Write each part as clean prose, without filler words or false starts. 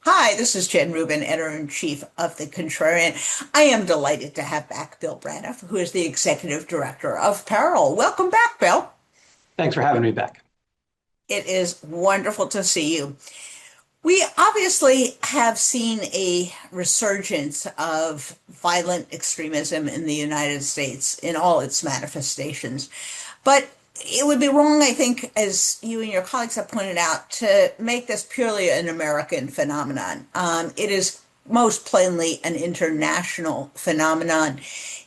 Hi, this is Jen Rubin, editor-in-chief of the Contrarian. I am delighted to have back Bill Braniff, who is the executive director of PERIL. Welcome back, Bill. Thanks for having me back. It is wonderful to see you. We obviously have seen a resurgence of violent extremism in the United States in all its manifestations. But it would be wrong, I think, as you and your colleagues have pointed out, to make this purely an American phenomenon. It is most plainly an international phenomenon.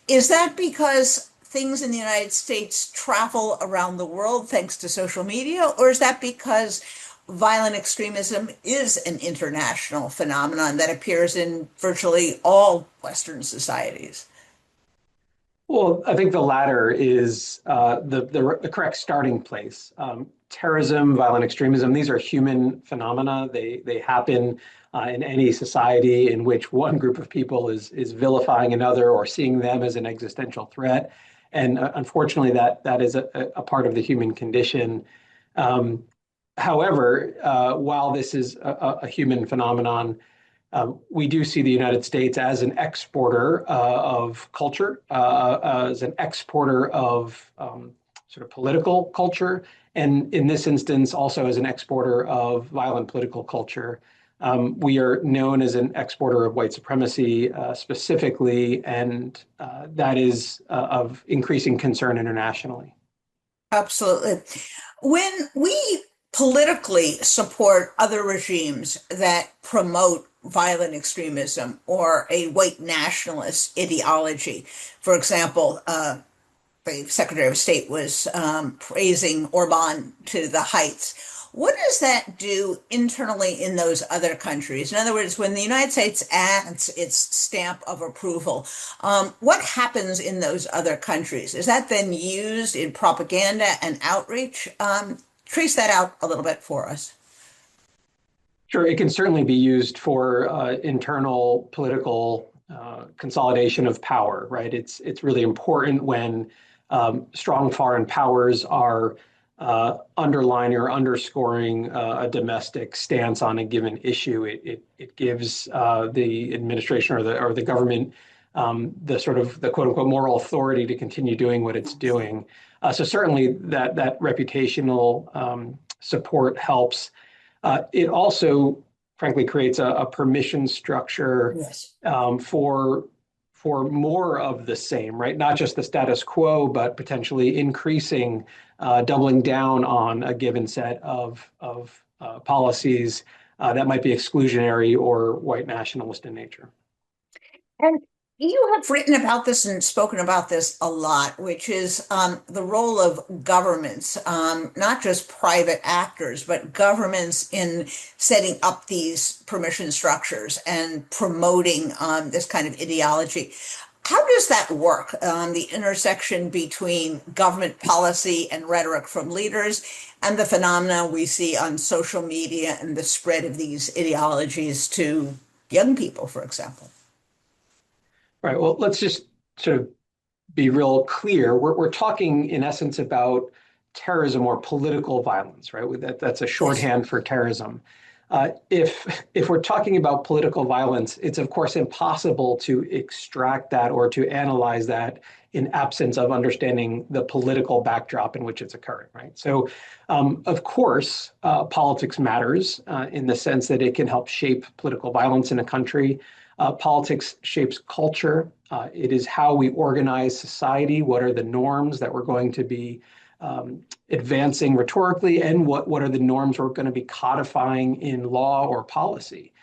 Is that because things in the United States travel around the world thanks to social media, or is that because violent extremism is an international phenomenon that appears in virtually all Western societies? Well, I think the latter is the correct starting place. Terrorism, violent extremism, these are human phenomena. They happen in any society in which one group of people is vilifying another or seeing them as an existential threat. And unfortunately, that is a part of the human condition. Um, However, while this is a human phenomenon, we do see the United States as an exporter of culture, as an exporter of sort of political culture, and in this instance, also as an exporter of violent political culture. We are known as an exporter of white supremacy specifically, and that is of increasing concern internationally. Absolutely. When we politically support other regimes that promote violent extremism or a white nationalist ideology, for example, the Secretary of State was praising Orban to the heights. What does that do internally in those other countries? In other words, when the United States adds its stamp of approval, what happens in those other countries? Is that then used in propaganda and outreach? Trace that out a little bit for us. Sure, it can certainly be used for internal political consolidation of power, right? It's really important when strong foreign powers are underlining or underscoring a domestic stance on a given issue. It gives the administration or the government the sort of the quote unquote moral authority to continue doing what it's doing. So certainly that reputational support helps. It also, frankly, creates a permission structure Yes. for more of the same, right? Not just the status quo, but potentially increasing, doubling down on a given set of policies that might be exclusionary or white nationalist in nature. And you have written about this and spoken about this a lot, which is the role of governments, not just private actors, but governments in setting up these permission structures and promoting this kind of ideology. How does that work? The intersection between government policy and rhetoric from leaders and the phenomena we see on social media and the spread of these ideologies to young people, for example. Right. Well, let's just sort of be real clear. We're talking in essence about terrorism or political violence, right? That's a Yes. shorthand for terrorism. If we're talking about political violence, it's of course impossible to extract that or to analyze that in absence of understanding the political backdrop in which it's occurring, right? So, of course, politics matters in the sense that it can help shape political violence in a country. Politics shapes culture. It is how we organize society. What are the norms that we're going to be advancing rhetorically, and what are the norms we're going to be codifying in law or policy?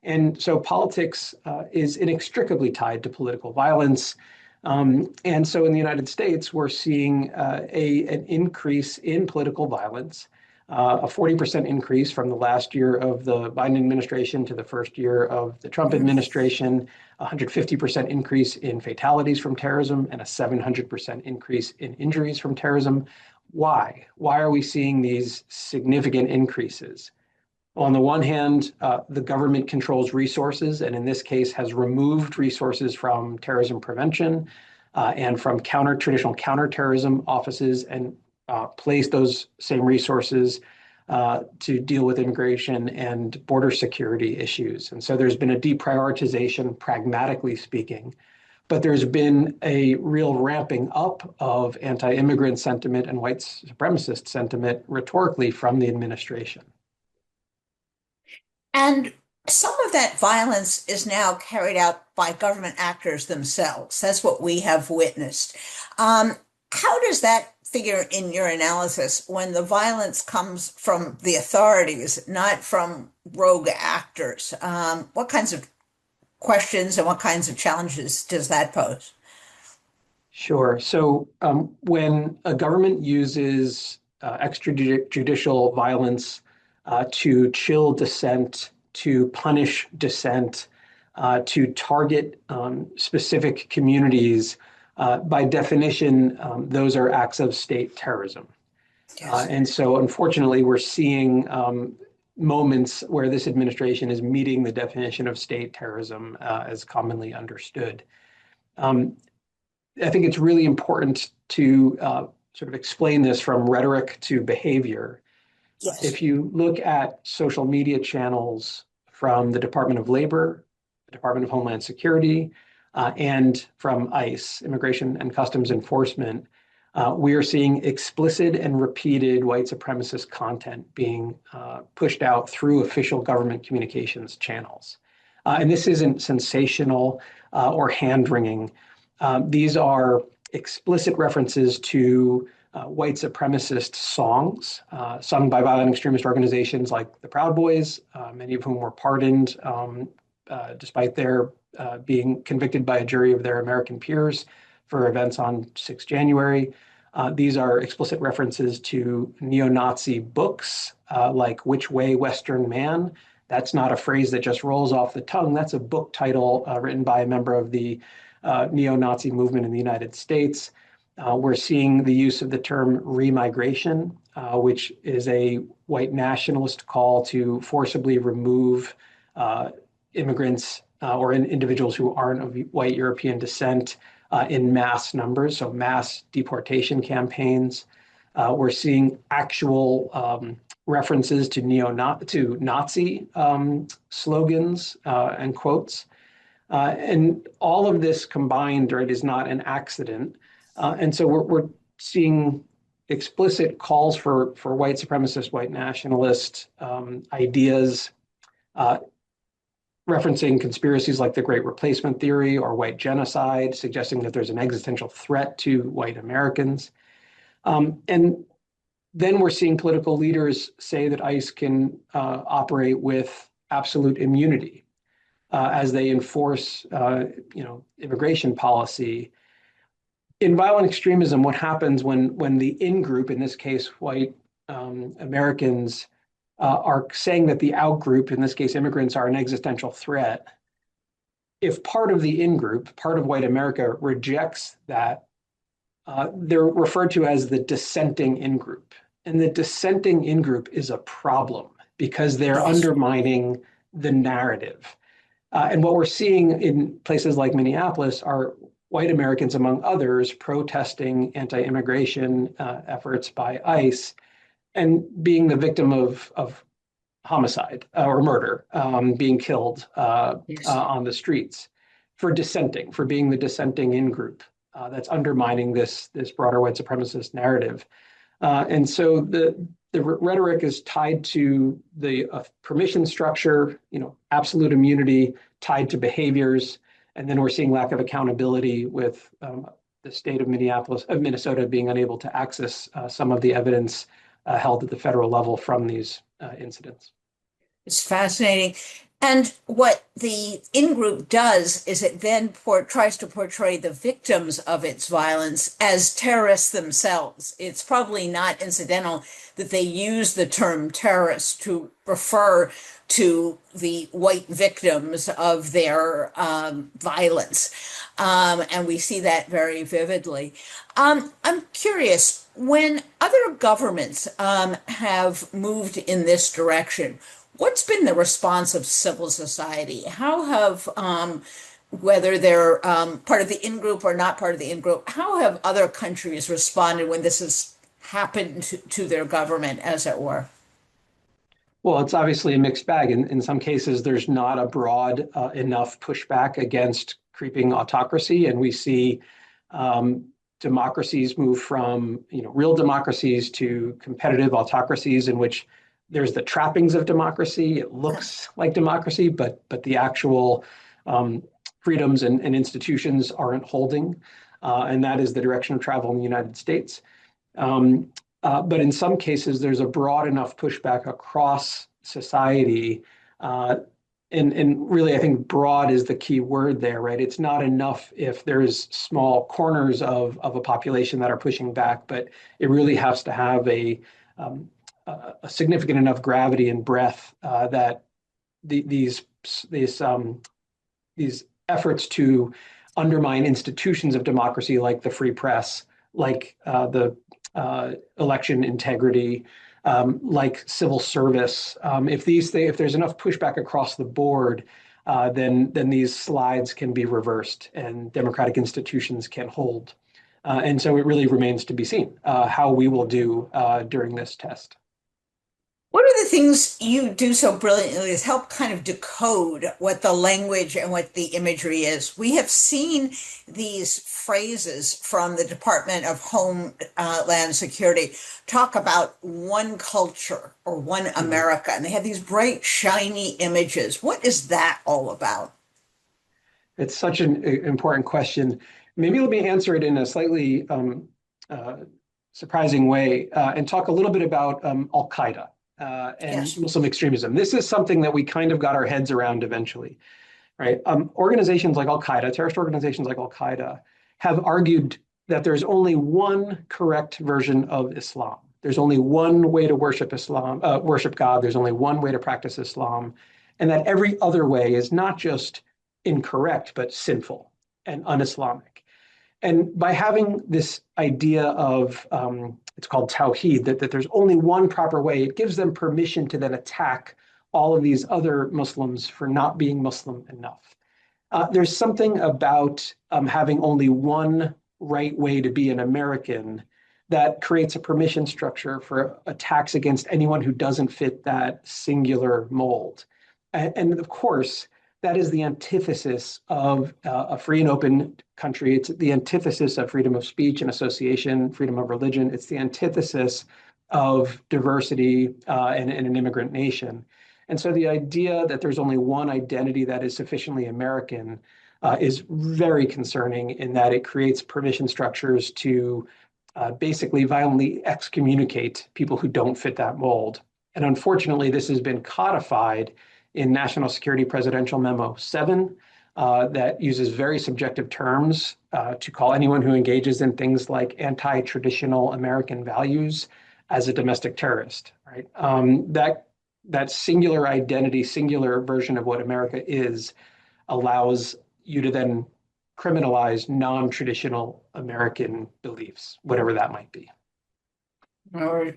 And so politics is inextricably tied to political violence. And so in the United States, we're seeing an increase in political violence, a 40% increase from the last year of the Biden administration to the first year of the Trump administration, 150% increase in fatalities from terrorism, and a 700% increase in injuries from terrorism. Why? Why are we seeing these significant increases? Well, on the one hand, the government controls resources, and in this case has removed resources from terrorism prevention and from traditional counterterrorism offices and placed those same resources to deal with immigration and border security issues. And so there's been a deprioritization, pragmatically speaking, but there's been a real ramping up of anti-immigrant sentiment and white supremacist sentiment rhetorically from the administration. And some of that violence is now carried out by government actors themselves. That's what we have witnessed. Um, how does that figure in your analysis when the violence comes from the authorities, not from rogue actors? What kinds of questions and what kinds of challenges does that pose? Sure. So when a government uses extrajudicial violence to chill dissent, to punish dissent, to target specific communities, by definition, those are acts of state terrorism. Yes. And so, unfortunately, we're seeing moments where this administration is meeting the definition of state terrorism as commonly understood. Um, I think it's really important to sort of explain this from rhetoric to behavior. Yes. If you look at social media channels from the Department of Labor, the Department of Homeland Security, and from ICE, Immigration and Customs Enforcement, we are seeing explicit and repeated white supremacist content being pushed out through official government communications channels. And this isn't sensational or hand-wringing. These are explicit references to white supremacist songs sung by violent extremist organizations like the Proud Boys, many of whom were pardoned despite their being convicted by a jury of their American peers for events on 6 January. These are explicit references to neo-Nazi books like Which Way, Western Man? That's not a phrase that just rolls off the tongue. That's a book title written by a member of the neo-Nazi movement in the United States. We're seeing the use of the term remigration, which is a white nationalist call to forcibly remove immigrants or individuals who aren't of white European descent in mass numbers, so mass deportation campaigns. We're seeing actual references to Nazi slogans and quotes. And all of this combined, right, is not an accident. And so we're seeing explicit calls for white supremacist, white nationalist ideas, referencing conspiracies like the Great Replacement Theory or white genocide, suggesting that there's an existential threat to white Americans. And then we're seeing political leaders say that ICE can operate with absolute immunity as they enforce, immigration policy. In violent extremism, what happens when the in-group, in this case, white Americans, are saying that the out-group, in this case, immigrants, are an existential threat? If part of the in-group, part of white America, rejects that, they're referred to as the dissenting in-group. And the dissenting in-group is a problem because they're Yes. undermining the narrative. And what we're seeing in places like Minneapolis are white Americans, among others, protesting anti-immigration efforts by ICE and being the victim of homicide or murder, being killed Yes. on the streets for dissenting, for being the dissenting in-group that's undermining this broader white supremacist narrative. And so the rhetoric is tied to the permission structure, absolute immunity tied to behaviors, and then we're seeing lack of accountability with the state of Minnesota being unable to access some of the evidence held at the federal level from these incidents. It's fascinating. And what the in-group does is it then tries to portray the victims of its violence as terrorists themselves. It's probably not incidental that they use the term terrorist to refer to the white victims of their violence. And we see that very vividly. I'm curious, when other governments have moved in this direction, what's been the response of civil society? How have, whether they're part of the in-group or not part of the in-group, how have other countries responded when this has happened to their government, as it were? Well, it's obviously a mixed bag. In some cases, there's not a broad enough pushback against creeping autocracy, and we see um, democracies move from real democracies to competitive autocracies in which there's the trappings of democracy. It looks like democracy, but the actual um, freedoms and institutions aren't holding, and that is the direction of travel in the United States. Um, but in some cases, there's a broad enough pushback across society. Uh, and really, I think broad is the key word there, right? It's not enough if there's small corners of a population that are pushing back, but it really has to have um, a significant enough gravity and breadth that these these these efforts to undermine institutions of democracy like the free press, like the election integrity, like civil service. If there's enough pushback across the board, then these slides can be reversed and democratic institutions can hold. And so it really remains to be seen how we will do during this test. One of the things you do so brilliantly is help kind of decode what the language and what the imagery is. We have seen these phrases from the Department of Homeland Security talk about one culture or one Mhm. America, and they have these bright, shiny images. What is that all about? It's such an important question. Maybe let me answer it in a slightly uh, surprising way and talk a little bit about Al Qaeda and Yes. Muslim extremism. This is something that we kind of got our heads around eventually, right? Organizations like Al Qaeda, terrorist organizations like Al Qaeda, have argued that there's only one correct version of Islam. There's only one way to worship Islam, worship God. There's only one way to practice Islam, and that every other way is not just incorrect but sinful and un-Islamic. And by having this idea of it's called tawheed, that there's only one proper way, it gives them permission to then attack all of these other Muslims for not being Muslim enough. There's something about having only one right way to be an American that creates a permission structure for attacks against anyone who doesn't fit that singular mold. And of course, that is the antithesis of a free and open country. It's the antithesis of freedom of speech and association, freedom of religion. It's the antithesis of diversity and an immigrant nation. And so the idea that there's only one identity that is sufficiently American is very concerning in that it creates permission structures to basically violently excommunicate people who don't fit that mold. And unfortunately, this has been codified in National Security Presidential Memo 7 that uses very subjective terms to call anyone who engages in things like anti-traditional American values as a domestic terrorist, right? That singular identity, singular version of what America is, allows you to then criminalize non-traditional American beliefs, whatever that might be. Or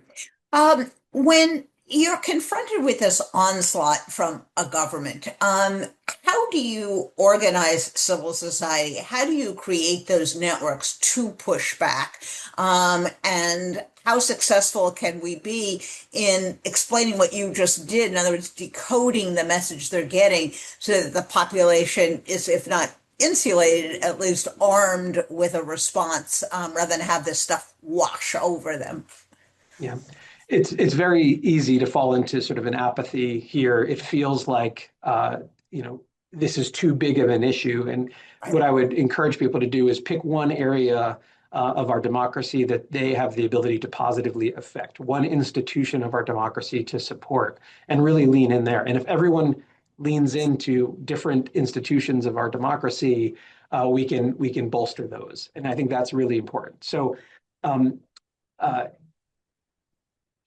when you're confronted with this onslaught from a government, how do you organize civil society? How do you create those networks to push back? And how successful can we be in explaining what you just did? In other words, decoding the message they're getting so that the population is, if not insulated, at least armed with a response, rather than have this stuff wash over them. Yeah, it's very easy to fall into sort of an apathy here. It feels like this is too big of an issue. And what I would encourage people to do is pick one area of our democracy that they have the ability to positively affect, one institution of our democracy to support, and really lean in there. And if everyone leans into different institutions of our democracy, we can bolster those. And I think that's really important. So. Um, uh,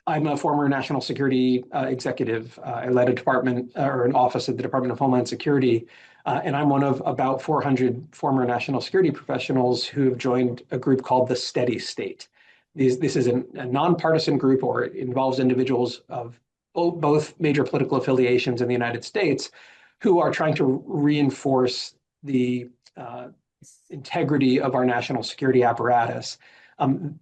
I'm a former national security executive. I led a department or an office at the Department of Homeland Security, and I'm one of about 400 former national security professionals who have joined a group called the Steady State. This is a nonpartisan group, or it involves individuals of both major political affiliations in the United States who are trying to reinforce the integrity of our national security apparatus.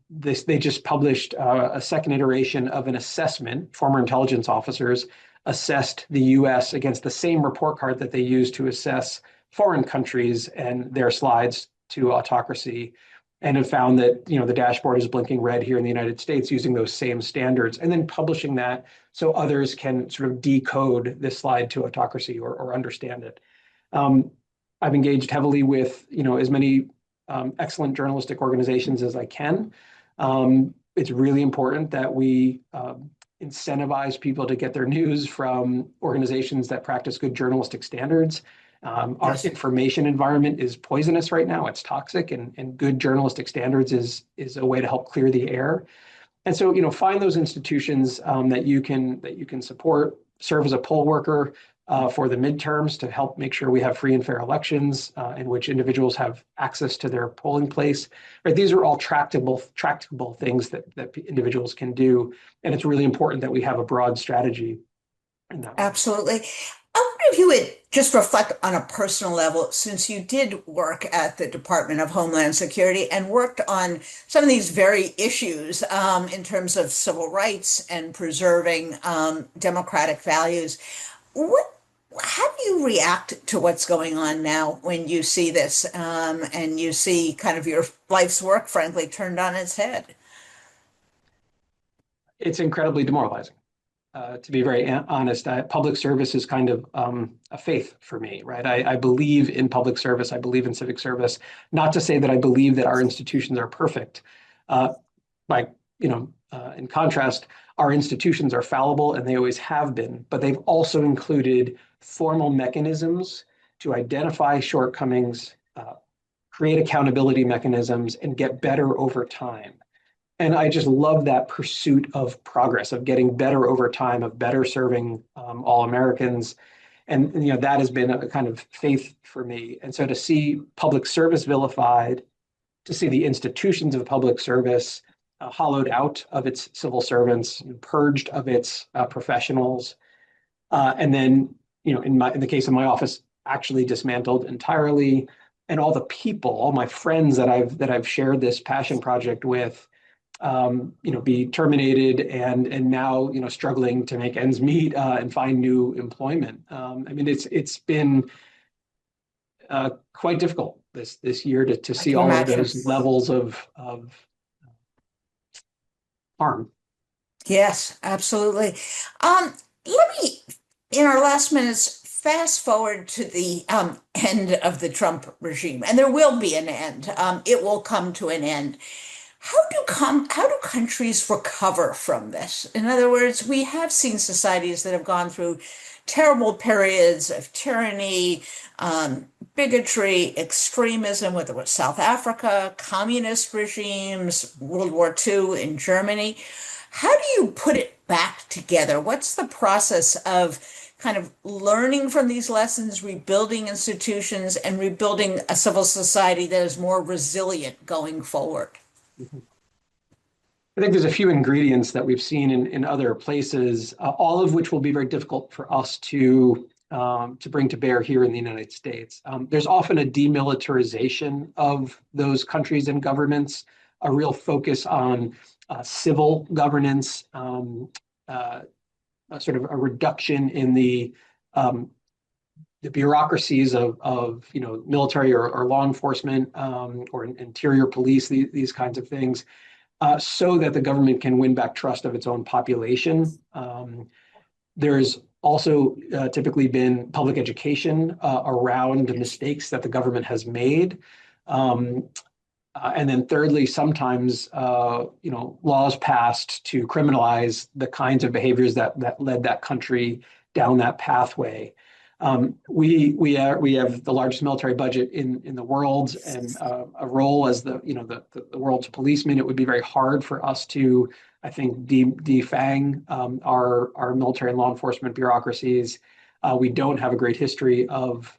They just published a second iteration of an assessment, former intelligence officers, assessed the US against the same report card that they use to assess foreign countries and their slides to autocracy, and have found that the dashboard is blinking red here in the United States using those same standards, and then publishing that so others can sort of decode this slide to autocracy or understand it. I've engaged heavily with as many excellent journalistic organizations as I can. It's really important that we incentivize people to get their news from organizations that practice good journalistic standards. Our information environment is poisonous right now. It's toxic, and good journalistic standards is a way to help clear the air. And so, find those institutions that you can support. Serve as a poll worker for the midterms to help make sure we have free and fair elections in which individuals have access to their polling place. Right? These are all tractable things that individuals can do, and it's really important that we have a broad strategy in that way. Absolutely. I wonder if you would just reflect on a personal level, since you did work at the Department of Homeland Security and worked on some of these very issues in terms of civil rights and preserving democratic values. How do you react to what's going on now when you see this and you see kind of your life's work, frankly, turned on its head? It's incredibly demoralizing. To be very honest, public service is kind of a faith for me, right? I believe in public service. I believe in civic service. Not to say that I believe that our institutions are perfect. In contrast, our institutions are fallible, and they always have been, but they've also included formal mechanisms to identify shortcomings, create accountability mechanisms, and get better over time. And I just love that pursuit of progress, of getting better over time, of better serving all Americans. And that has been a kind of faith for me. And so to see public service vilified, to see the institutions of public service hollowed out of its civil servants, purged of its professionals, and then in the case of my office, actually dismantled entirely, and all the people, all my friends that I've shared this passion project with, be terminated and now struggling to make ends meet and find new employment. It's been quite difficult this year to see all of those levels of harm. Yes, absolutely. Let me, in our last minutes, fast forward to the end of the Trump regime, and there will be an end. It will come to an end. How do countries recover from this? In other words, we have seen societies that have gone through terrible periods of tyranny, bigotry, extremism, whether it was South Africa, communist regimes, World War II in Germany. How do you put it back together? What's the process of kind of learning from these lessons, rebuilding institutions, and rebuilding a civil society that is more resilient going forward? I think there's a few ingredients that we've seen in other places, all of which will be very difficult for us to bring to bear here in the United States. There's often a demilitarization of those countries and governments, a real focus on civil governance, sort of a reduction in the bureaucracies of military or law enforcement or interior police, these kinds of things, so that the government can win back trust of its own population. There's also typically been public education around the mistakes that the government has made. And then thirdly, sometimes laws passed to criminalize the kinds of behaviors that led that country down that pathway. We have the largest military budget in the world, and a role as the world's policeman. It would be very hard for us to, I think, defang our military and law enforcement bureaucracies. We don't have a great history of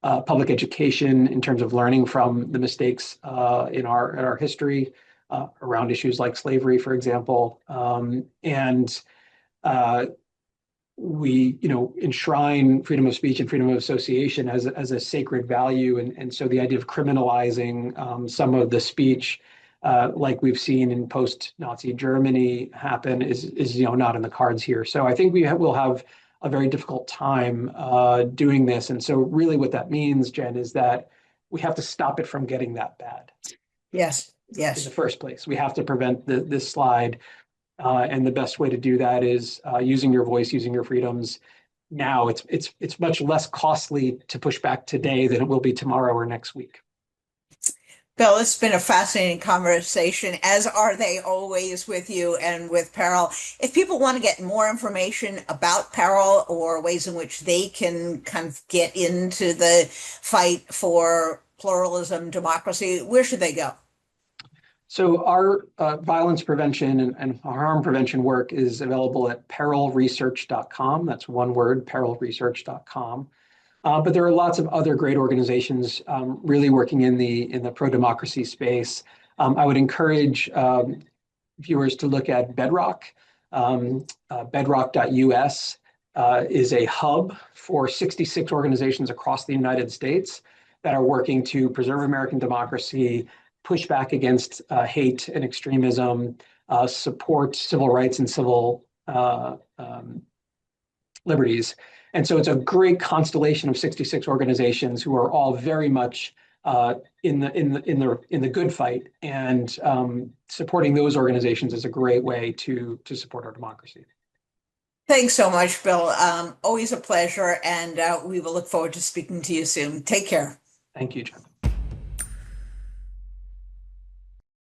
public education in terms of learning from the mistakes in our history around issues like slavery, for example, and we enshrine freedom of speech and freedom of association as a sacred value, and so the idea of criminalizing some of the speech like we've seen in post-Nazi Germany happen is not in the cards here. So I think will have a very difficult time doing this. And so really what that means, Jen, is that we have to stop it from getting that bad Yes, in the yes. first place. We have to prevent this slide. And the best way to do that is using your voice, using your freedoms. Now it's much less costly to push back today than it will be tomorrow or next week. Bill, it's been a fascinating conversation, as are they always with you and with PERIL. If people want to get more information about PERIL or ways in which they can kind of get into the fight for pluralism, democracy, where should they go? So our violence prevention and harm prevention work is available at perilresearch.com. That's one word, perilresearch.com. But there are lots of other great organizations really working in the pro-democracy space. I would encourage viewers to look at Bedrock. Bedrock.us is a hub for 66 organizations across the United States that are working to preserve American democracy, push back against hate and extremism, support civil rights and civil liberties. And so it's a great constellation of 66 organizations who are all very much in the good fight, and supporting those organizations is a great way to support our democracy. Thanks so much, Bill. Always a pleasure, and we will look forward to speaking to you soon. Take care. Thank you, Jen.